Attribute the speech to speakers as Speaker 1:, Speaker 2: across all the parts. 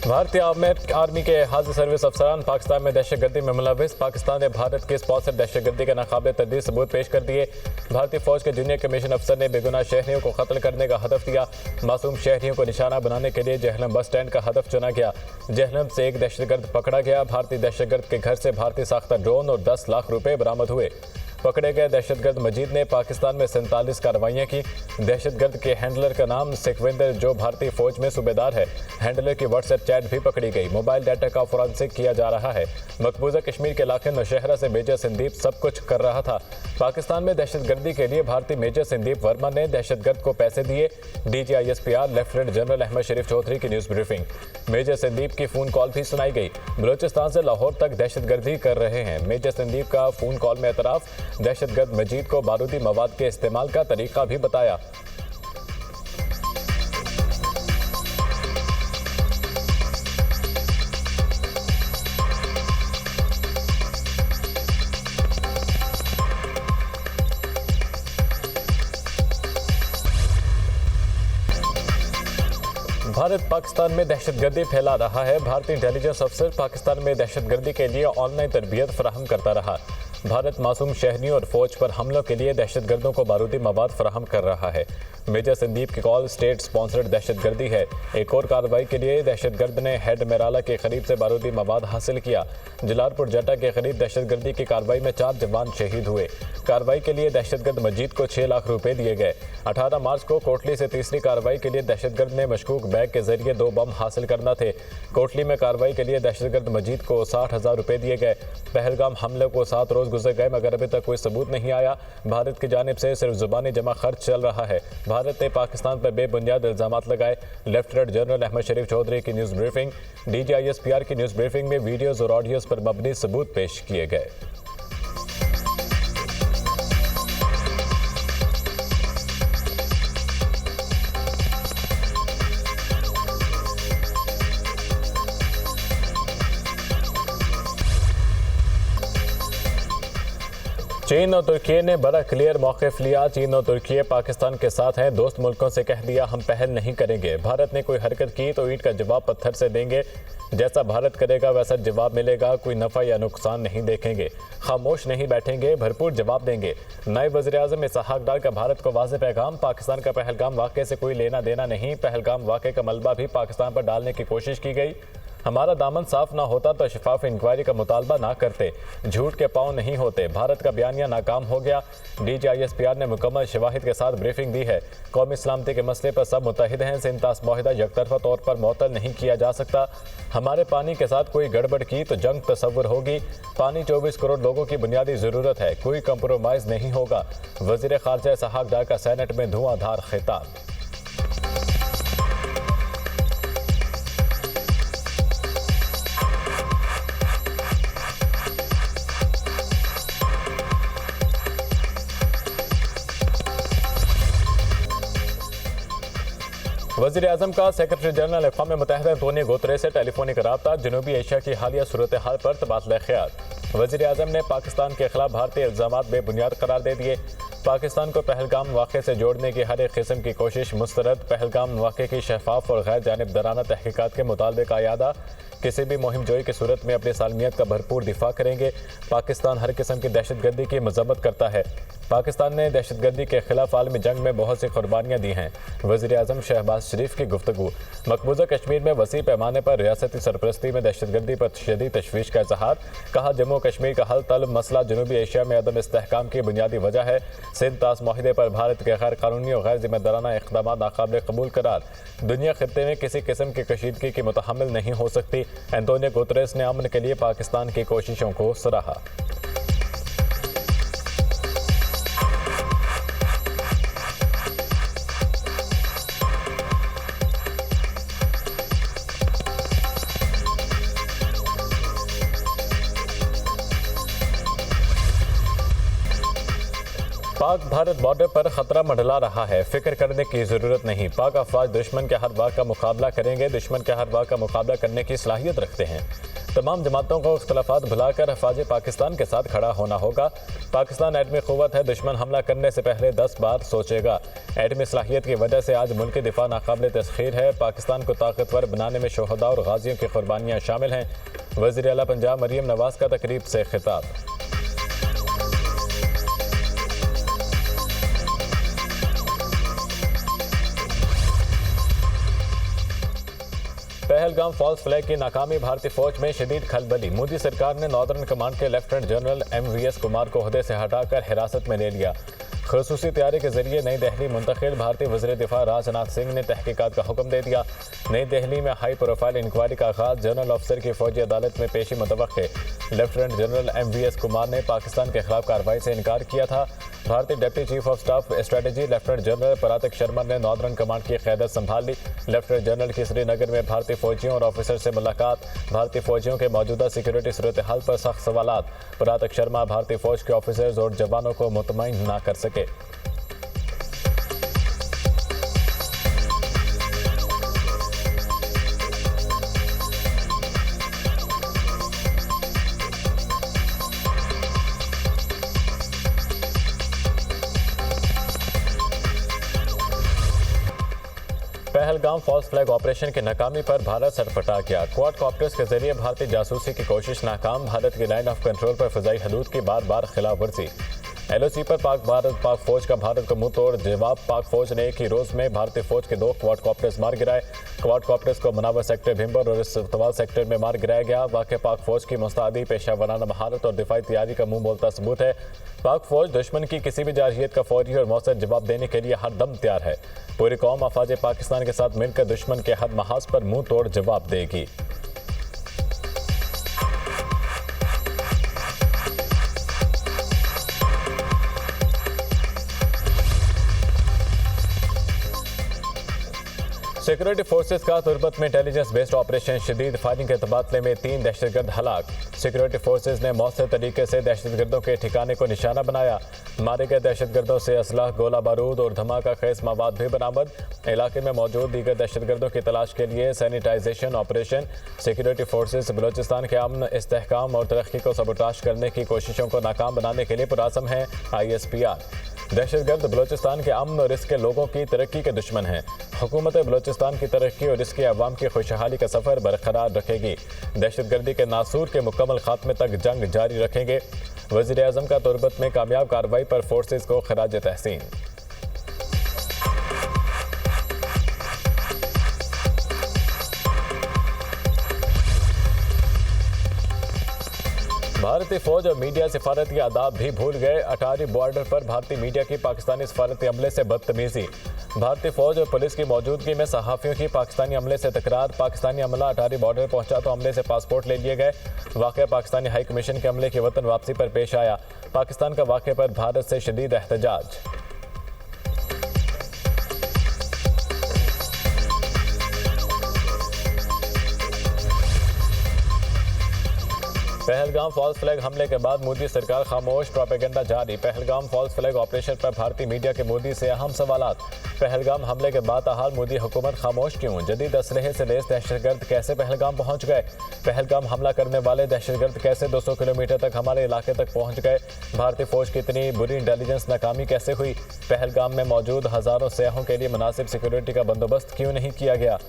Speaker 1: भारतीय आर्मी के हाजिर सर्विस अफसरान पाकिस्तान में दहशतगर्दी में मुलविस। पाकिस्तान ने भारत के स्पॉन्सर दहशतगर्दी के नाकाबिल तर्दीद सबूत पेश कर दिए। भारतीय फौज के जूनियर कमीशन अफसर ने बेगुनाह शहरियों को कत्ल करने का हदफ दिया। मासूम शहरियों को निशाना बनाने के लिए जहलम बस स्टैंड का हदफ चुना गया। जहलम से एक दहशतगर्द पकड़ा गया। भारतीय दहशतगर्द के घर से भारतीय साख्ता ड्रोन और 10 लाख रुपए बरामद हुए। पकड़े गए दहशतगर्द मजीद ने पाकिस्तान में 47 कार्रवाइयाँ की। दहशतगर्द के हैंडलर का नाम सिकविंदर, जो भारतीय फौज में सूबेदार है। हैंडलर की व्हाट्सएप चैट भी पकड़ी गई। मोबाइल डाटा का फोरेंसिक किया जा रहा है। मकबूजा कश्मीर के इलाके नौशहरा से मेजर संदीप सब कुछ कर रहा था। पाकिस्तान में दहशतगर्दी के लिए भारतीय मेजर संदीप वर्मा ने दहशतगर्द को पैसे दिए। DGISPR लेफ्टिनेंट जनरल अहमद शरीफ चौधरी की न्यूज़ ब्रीफिंग। मेजर संदीप की फ़ोन कॉल भी सुनाई गई। बलूचिस्तान से लाहौर तक दहशतगर्दी कर रहे हैं। मेजर संदीप का फ़ोन कॉल में एतराफ़। दहशतगर्द मजीद को बारूदी मवाद के इस्तेमाल का तरीका भी बताया। भारत पाकिस्तान में दहशतगर्दी फैला रहा है। भारतीय इंटेलिजेंस अफसर पाकिस्तान में दहशतगर्दी के लिए ऑनलाइन तरबियत फराहम करता रहा। भारत मासूम शहरियों और फौज पर हमलों के लिए दहशतगर्दों को बारूदी मवाद फराहम कर रहा है। मेजर संदीप की कॉल स्टेट स्पॉन्सर्ड दहशतगर्दी है। एक और कार्रवाई के लिए दहशतगर्द ने हेड मेराला के करीब से बारूदी मवाद हासिल किया। जलालपुर जटा के करीब दहशतगर्दी की कार्रवाई में 4 जवान शहीद हुए। कार्रवाई के लिए दहशतगर्द मजीद को 6 लाख रुपए दिए गए। 18 मार्च को कोटली से तीसरी कार्रवाई के लिए दहशतगर्द ने मशकूक बैग के जरिए 2 बम हासिल करना थे। कोटली में कार्रवाई के लिए दहशतगर्द मजीद को 60,000 रुपए दिए गए। पहलगाम हमले को 7 रोज गुजर गए मगर अभी तक कोई सबूत नहीं आया। भारत की जानिब से सिर्फ जुबानी जमा खर्च चल रहा है। भारत ने पाकिस्तान पर बेबुनियाद इल्जामात लगाए। लेफ्टिनेंट जनरल अहमद शरीफ चौधरी की न्यूज़ ब्रीफिंग। DGISPR की न्यूज़ ब्रीफिंग में वीडियोज़ और ऑडियोज़ पर मबनी सबूत पेश किए गए। चीन और तुर्की ने बड़ा क्लियर मौक़िफ़ लिया। चीन और तुर्की पाकिस्तान के साथ हैं। दोस्त मुल्कों से कह दिया हम पहल नहीं करेंगे। भारत ने कोई हरकत की तो ईंट का जवाब पत्थर से देंगे। जैसा भारत करेगा वैसा जवाब मिलेगा। कोई नफ़ा या नुकसान नहीं देखेंगे। खामोश नहीं बैठेंगे, भरपूर जवाब देंगे। नायब वज़ीर-ए-आज़म इसहाक़ डार का भारत को वाज़ेह पैगाम। पाकिस्तान का पहलगाम वाक़े से कोई लेना देना नहीं। पहलगाम वाक़े का मलबा भी पाकिस्तान पर डालने की कोशिश की गई। हमारा दामन साफ ना होता तो शफाफ इंक्वायरी का मुतालबा ना करते। झूठ के पाँव नहीं होते। भारत का बयानिया नाकाम हो गया। DGISPR ने मुकम्मल शवाहिद के साथ ब्रीफिंग दी है। कौमी सलामती के मसले पर सब मुतहिद हैं। सिंतास मुआहिदा यकतरफा तौर पर मुअत्तल नहीं किया जा सकता। हमारे पानी के साथ कोई गड़बड़ की तो जंग तस्वुर होगी। पानी 24 करोड़ लोगों की बुनियादी ज़रूरत है। कोई कंप्रोमाइज़ नहीं होगा। वज़ीर ख़ारजा इसहाक़ डार का सेनेट में धुआंधार खिताब। वज़ीर-ए-आज़म का सेक्रेटरी जनरल अक़वाम मुत्तहिदा अंतोनियो गुतरेस से टेलीफोनिक रब्ता। जनूबी एशिया की हालिया सूरत हाल पर तबादला ख्याल। वज़ीर-ए-आज़म ने पाकिस्तान के खिलाफ भारतीय इल्ज़ामात बेबुनियाद करार दे दिए। पाकिस्तान को पहलगाम वाक़े से जोड़ने की हर एक किस्म की कोशिश मुस्तरद। पहलगाम वाक़े की शफाफ और गैर जानिबदाराना तहकीकात के मुतालबे का यादा। किसी भी मुहिम जोई की सूरत में अपनी सालमियत का भरपूर दिफा करेंगे। पाकिस्तान हर किस्म की दहशतगर्दी की मजम्मत करता है। पाकिस्तान ने दहशतगर्दी के खिलाफ आलमी जंग में बहुत सी कुर्बानियाँ दी हैं। वज़ीर-ए-आज़म शहबाज शरीफ की गुफ्तगू। मकबूजा कश्मीर में वसी पैमाने पर रियासती सरपरस्ती में दहशतगर्दी पर शदीद तशवीश का इज़हार। कहा जम्मू कश्मीर का हल तलब मसला जनूबी एशिया में अदम इस्तेहकाम की बुनियादी वजह है। सिंध तास माहिदे पर भारत के गैर कानूनी और गैर जिम्मेदाराना इक़दाम नाकाबिल कबूल करार। दुनिया खित्ते में किसी किस्म की कशीदगी की मुतहम्मिल नहीं हो सकती। एंटोनियो गुतरेस ने अमन के लिए पाकिस्तान की कोशिशों को सराहा। पाक भारत बॉर्डर पर खतरा मंडला रहा है, फिक्र करने की जरूरत नहीं। पाक अफवाज दुश्मन के हर वाक़ का मुकाबला करेंगे, दुश्मन के हर वाक़ का मुकाबला करने की सलाहियत रखते हैं। तमाम जमातों को इख्तलाफात भुलाकर हिफाज़ पाकिस्तान के साथ खड़ा होना होगा। पाकिस्तान एटमी क़ुव्वत है, दुश्मन हमला करने से पहले 10 बार सोचेगा। एटमी सलाहियत की वजह से आज मुल्क की दिफा नाकाबिल तस्खीर है। पाकिस्तान को ताकतवर बनाने में शोहदा और गाजियों की कुर्बानियाँ शामिल हैं। वज़ीर आला पंजाब मरीम नवाज का तकरीब से खिताब। पहलगाम फॉल्स फ्लैग की नाकामी, भारतीय फौज में शदीद खलबली। मोदी सरकार ने नॉर्दर्न कमांड के लेफ्टिनेंट जनरल MVS कुमार को ओहदे से हटाकर हिरासत में ले लिया। खसूसी तैयारी के जरिए नई दिल्ली मुंतकिल भारतीय वज़ीर दिफा राजनाथ सिंह ने तहकीकात का हुक्म दे दिया। नई दिल्ली में हाई प्रोफाइल इंक्वायरी का आगाज, जनरल अफसर की फौजी अदालत में पेशी मुतवक्के। लेफ्टिनेंट जनरल MVS कुमार ने पाकिस्तान के खिलाफ कार्रवाई से इनकार किया था। भारतीय deputy chief of staff strategy lieutenant general Pratik Sharma ने नॉर्दर्न कमांड की क़यादत संभाल ली। लेफ्टिनेंट जनरल की श्रीनगर में भारतीय फौजियों और ऑफिसर से मुलाकात। भारतीय फौजियों के मौजूदा सिक्योरिटी सूरत हाल पर सख्त सवालात। परातिक शर्मा भारतीय फौज के ऑफिसर्स और जवानों को मुतमईन ना कर सके। पहलगाम फॉल्स फ्लैग ऑपरेशन की नाकामी पर भारत सटपटा गया। क्वाड कॉप्टर्स के जरिए भारतीय जासूसी की कोशिश नाकाम। भारत की लाइन ऑफ कंट्रोल पर फ़िज़ाई हदूद की बार बार खिलाफ वर्जी। LOC पर पाक फौज का भारत को मुंह तोड़ जवाब। पाक फौज ने एक ही रोज़ में भारतीय फौज के 2 क्वाड कॉप्टर्स मार गिराए। क्वाड कॉप्टर्स को मुनावर सेक्टर भिम्बर और इस्तवाल सेक्टर में मार गिराया गया। वाक़ई पाक फौज की मुस्तैदी, पेशा वराना महारत और दिफाई तैयारी का मुंह बोलता सबूत है। पाक फौज दुश्मन की किसी भी जारहियत का फौरी और मौसर जवाब देने के लिए हर दम तैयार है। पूरी कौम अफवाज पाकिस्तान के साथ मिलकर दुश्मन के हद महाज पर मुंह तोड़ जवाब देगी। सिक्योरिटी फोर्सेस का तुर्बत में इंटेलिजेंस बेस्ड ऑपरेशन, शदीद फायरिंग के तबादले में 3 दहशतगर्द हलाक। सिक्योरिटी फोर्सेस ने मौसर तरीके से दहशतगर्दों के ठिकाने को निशाना बनाया। मारे गए दहशतगर्दों से असलाह, गोला बारूद और धमाका खेज मवाद भी बरामद। इलाके में मौजूद दीगर दहशतगर्दों की तलाश के लिए sanitisation operation. Security forces Balochistan के अमन, इस्तेहकाम और तरक्की को सबोटाश करने की कोशिशों को नाकाम बनाने के लिए पुरअज़्म हैं। ISPR दहशतगर्द बलोचिस्तान के अमन और इसके लोगों की तरक्की के दुश्मन हैं। हुकूमत बलोचिस्तान की तरक्की और इसके अवाम की खुशहाली का सफ़र बरकरार रखेगी। दहशतगर्दी के नासूर के मुकम्मल खात्मे तक जंग जारी रखेंगे। वज़ीर आज़म का तुर्बत में कामयाब कार्रवाई पर फोर्सेस को खराज तहसीन। भारतीय फौज और मीडिया सिफारती आदाब भी भूल गए। अटारी बॉर्डर पर भारतीय मीडिया की पाकिस्तानी सिफारती अमले से बदतमीजी। भारतीय फौज और पुलिस की मौजूदगी में सहाफ़ियों की पाकिस्तानी अमले से तकरार। पाकिस्तानी अमला अटारी बॉर्डर पहुंचा तो अमले से पासपोर्ट ले लिए गए। वाक़या पाकिस्तानी हाई कमीशन के अमले की वतन वापसी पर पेश आया। पाकिस्तान का वाक़े पर भारत से शदीद एहतजाज। पहलगाम फॉल्स फ्लैग हमले के बाद मोदी सरकार खामोश, प्रोपेगेंडा जारी। पहलगाम फॉल्स फ्लैग ऑपरेशन पर भारतीय मीडिया के मोदी से अहम सवालात। पहलगाम हमले के बाद ताहाल मोदी हुकूमत खामोश क्यों? जदीद असलहे से लैस दहशतगर्द कैसे पहलगाम पहुंच गए? पहलगाम हमला करने वाले दहशतगर्द कैसे 200 किलोमीटर तक हमारे इलाके तक पहुंच गए? भारतीय फौज की इतनी बुरी इंटेलिजेंस नाकामी कैसे हुई? पहलगाम में मौजूद हज़ारों सयाहों के लिए मुनासिब सिक्योरिटी का बंदोबस्त क्यों नहीं किया गया?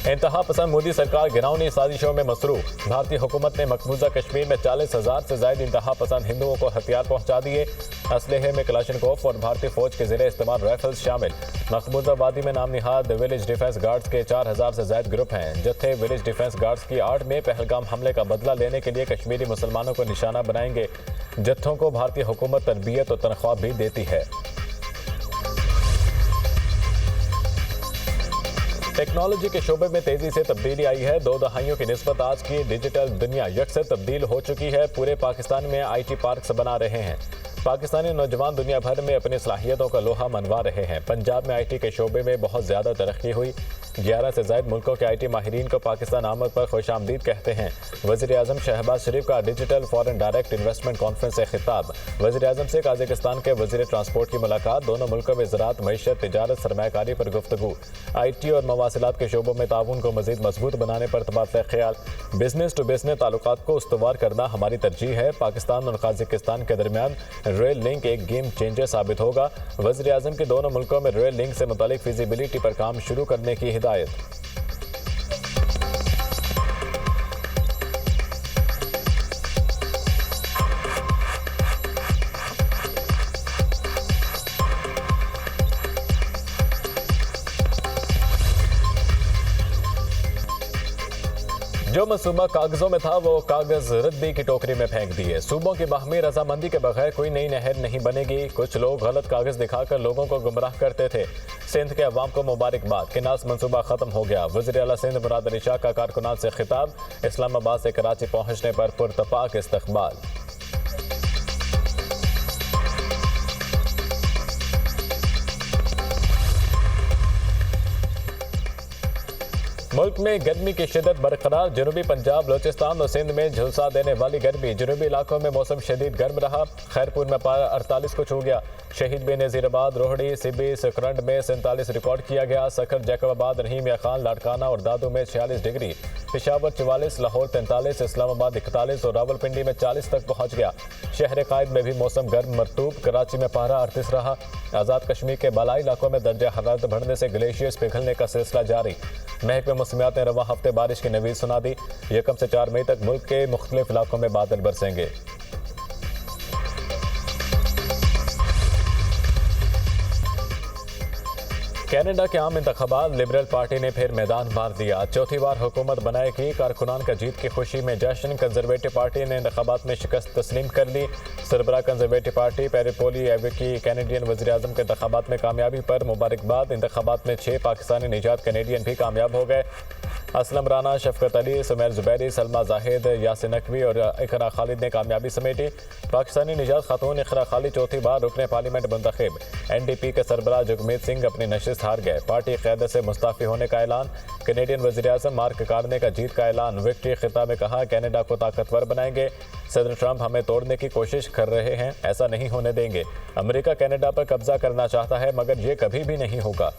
Speaker 1: इंतहा पसंद मोदी सरकार गिरावनी साजिशों में मसरूफ। भारतीय हुकूमत ने मकबूजा कश्मीर में 40,000 से ज्यादा इंतहा पसंद हिंदुओं को हथियार पहुंचा दिए। असलहे में कलाशनकोफ और भारतीय फौज के ज़ेरे इस्तेमाल राइफल्स शामिल। मकबूजा वादी में नाम निहाद विलेज डिफेंस गार्ड्स के 4,000 से ज्यादा ग्रुप हैं। जत्थे विलेज डिफेंस गार्ड्स की आड़ में पहलगाम हमले का बदला लेने के लिए कश्मीरी मुसलमानों को निशाना बनाएंगे। जत्थों को भारतीय हुकूमत तरबियत और तनख्वाह भी देती है। टेक्नोलॉजी के शोबे में तेजी से तब्दीली आई है। 2 दहाइयों की निस्बत आज की डिजिटल दुनिया यकसर तब्दील हो चुकी है। पूरे पाकिस्तान में IT पार्क्स बना रहे हैं। पाकिस्तानी नौजवान दुनिया भर में अपनी सलाहियतों का लोहा मनवा रहे हैं। पंजाब में आईटी के शोबे में बहुत ज़्यादा तरक्की हुई। 11 से ज़ायद मुल्कों के आईटी माहिरीन को पाकिस्तान आमद पर खुशामदीद कहते हैं। वज़ीर आज़म शहबाज शरीफ का digital foreign direct investment conference से खिताब। वज़ीर आज़म से काज़ाकिस्तान के वज़ीर ट्रांसपोर्ट की मुलाकात। दोनों मुल्कों में ज़राअत, मईशत, तिजारत, सरमायाकारी पर गुफ्तगू। आईटी और मवासिलात के शोबों में ताउन को मज़ीद मजबूत बनाने पर तबादला ख्याल। बिजनेस टू बिजनेस ताल्लुकात को उस्तवार करना हमारी तरजीह है। पाकिस्तान और काज़ाकिस्तान के दरमियान रेल लिंक एक गेम चेंजर साबित होगा। वज़ीर आज़म की दोनों मुल्कों में रेल लिंक से मुतालिक फिजिबिलिटी पर काम शुरू करने की हिदायत। जो मनसूबा कागजों में था वो कागज रद्दी की टोकरी में फेंक दिए। सूबों की बाहमी रजामंदी के बगैर कोई नई नहर नहीं बनेगी। कुछ लोग गलत कागज दिखाकर लोगों को गुमराह करते थे। सिंध के अवाम को मुबारकबाद, किनास मनसूबा खत्म हो गया। वज़ीर आला सिंध मुराद अली शाह का कारकुनान से खिताब। इस्लामाबाद से कराची पहुंचने पर पुरतपाक इस्तकबाल। मुल्क में गर्मी की शिदत बरकरार। जनूबी पंजाब, बलोचिस्तान और सिंध में झुलसा देने वाली गर्मी। जनूबी इलाकों में मौसम शदीद गर्म रहा। खैरपुर में पारा 48 को छू गया। शहीद बेनज़ीराबाद, रोहड़ी, सिबी, सकरंड में 47 रिकॉर्ड किया गया। सखर, जैकबाबाद, रहीम या खान, लाड़काना और दादू में 46 डिग्री। पेशावर 44, लाहौर 43, इस्लामाबाद 41 और रावलपिंडी में 40 तक पहुंच गया। शहर कायद में भी मौसम गर्म मरतूब। कराची में पारा 38 रहा। आज़ाद कश्मीर के बालाई इलाकों में दर्जा हरारत बढ़ने से ग्लेशियर्स पिघलने का सिलसिला जारी। महकमे मौसमियात ने रवा हफ्ते बारिश की नवीद सुना दी। 1 से 4 मई तक मुल्क के मुख्तलिफ इलाकों में बादल बरसेंगे। कनाडा के आम इंतखाबात, लिबरल पार्टी ने फिर मैदान मार दिया। चौथी बार हुकूमत बनाएगी। कारकुनान का जीत की खुशी में जश्न। कंजरवेटिव पार्टी ने इंतखाबात में शिकस्त तस्लीम कर ली। सरबराह कंजरवेटिव पार्टी पेरिपोली एविकी कैनेडियन वज़ीर आज़म के इंतखाबात में कामयाबी पर मुबारकबाद। इंतखाबात में 6 पाकिस्तानी निजात कैनेडियन भी कामयाब हो गए। असलम राना, शफकत अली, सुमैर जुबैरी, सलमा जाहिद, यासिन नकवी और इकरा खालिद ने कामयाबी समेटी। पाकिस्तानी निजात खातून इकरा खालिद चौथी बार रुकने पार्लियामेंट मुंतखब। NDP के सरबराह जगमीत सिंह अपनी नशिस्त हार गए। पार्टी क़यादत से मुस्ताफ़ी होने का ऐलान। कैनेडियन वज़ीर आज़म मार्क कार्ने का जीत का ऐलान। विक्ट्री खिताब में कहा, कनाडा को ताकतवर बनाएंगे। सदर ट्रंप हमें तोड़ने की कोशिश कर रहे हैं, ऐसा नहीं होने देंगे। अमेरिका कनाडा पर कब्जा करना चाहता है मगर ये कभी भी नहीं होगा।